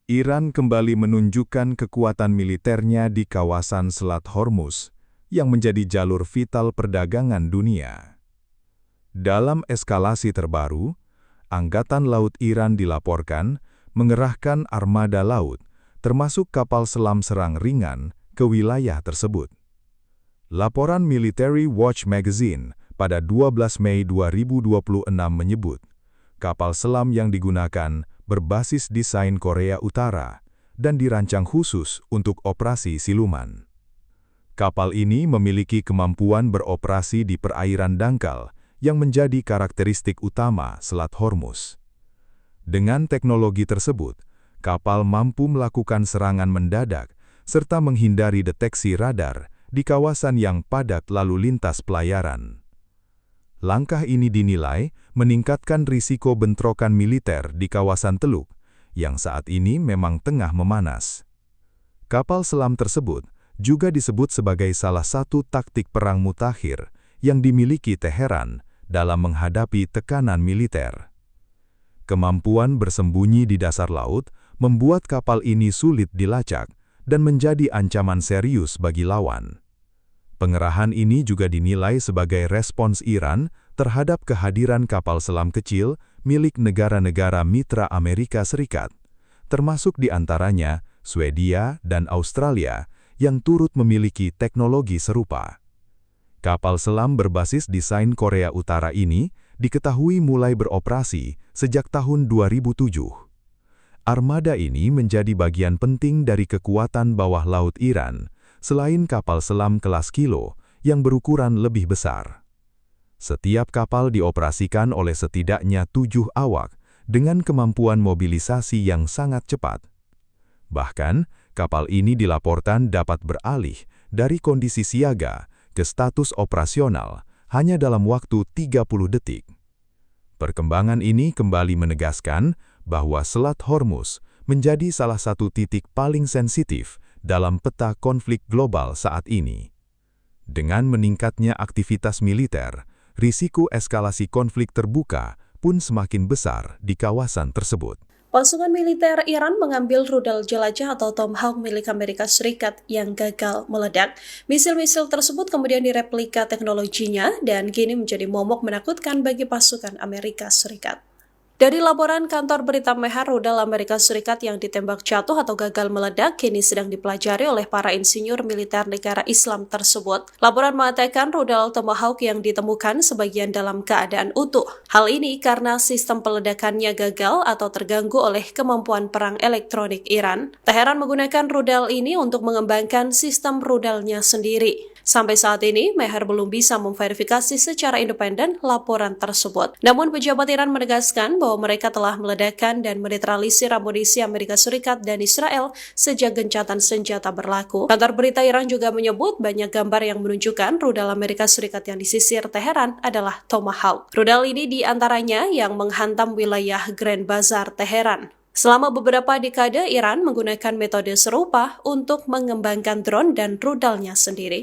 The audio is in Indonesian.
Iran kembali menunjukkan kekuatan militernya di kawasan Selat Hormuz, yang menjadi jalur vital perdagangan dunia. Dalam eskalasi terbaru, Angkatan Laut Iran dilaporkan mengerahkan armada laut, termasuk kapal selam serang ringan, ke wilayah tersebut. Laporan Military Watch Magazine pada 12 Mei 2026 menyebut, kapal selam yang digunakan berbasis desain Korea Utara dan dirancang khusus untuk operasi siluman. Kapal ini memiliki kemampuan beroperasi di perairan dangkal yang menjadi karakteristik utama Selat Hormuz. Dengan teknologi tersebut, kapal mampu melakukan serangan mendadak serta menghindari deteksi radar di kawasan yang padat lalu lintas pelayaran. Langkah ini dinilai meningkatkan risiko bentrokan militer di kawasan Teluk, yang saat ini memang tengah memanas. Kapal selam tersebut juga disebut sebagai salah satu taktik perang mutakhir yang dimiliki Teheran dalam menghadapi tekanan militer. Kemampuan bersembunyi di dasar laut membuat kapal ini sulit dilacak dan menjadi ancaman serius bagi lawan. Pengerahan ini juga dinilai sebagai respons Iran terhadap kehadiran kapal selam kecil milik negara-negara mitra Amerika Serikat, termasuk di antaranya Swedia dan Australia yang turut memiliki teknologi serupa. Kapal selam berbasis desain Korea Utara ini diketahui mulai beroperasi sejak tahun 2007. Armada ini menjadi bagian penting dari kekuatan bawah laut Iran, selain kapal selam kelas Kilo yang berukuran lebih besar. Setiap kapal dioperasikan oleh setidaknya 7 awak dengan kemampuan mobilisasi yang sangat cepat. Bahkan, kapal ini dilaporkan dapat beralih dari kondisi siaga ke status operasional hanya dalam waktu 30 detik. Perkembangan ini kembali menegaskan bahwa Selat Hormuz menjadi salah satu titik paling sensitif dalam peta konflik global saat ini. Dengan meningkatnya aktivitas militer, risiko eskalasi konflik terbuka pun semakin besar di kawasan tersebut. Pasukan militer Iran mengambil rudal jelajah atau Tomahawk milik Amerika Serikat yang gagal meledak. Misil-misil tersebut kemudian direplika teknologinya dan kini menjadi momok menakutkan bagi pasukan Amerika Serikat. Dari laporan kantor berita Mehr, rudal Amerika Serikat yang ditembak jatuh atau gagal meledak kini sedang dipelajari oleh para insinyur militer negara Islam tersebut. Laporan mengatakan rudal Tomahawk yang ditemukan sebagian dalam keadaan utuh. Hal ini karena sistem peledakannya gagal atau terganggu oleh kemampuan perang elektronik Iran. Teheran menggunakan rudal ini untuk mengembangkan sistem rudalnya sendiri. Sampai saat ini, Mehr belum bisa memverifikasi secara independen laporan tersebut. Namun pejabat Iran menegaskan bahwa mereka telah meledakkan dan menetralisir amunisi Amerika Serikat dan Israel sejak gencatan senjata berlaku. Kantor berita Iran juga menyebut banyak gambar yang menunjukkan rudal Amerika Serikat yang disisir Teheran adalah Tomahawk. Rudal ini diantaranya yang menghantam wilayah Grand Bazar Teheran. Selama beberapa dekade, Iran menggunakan metode serupa untuk mengembangkan drone dan rudalnya sendiri.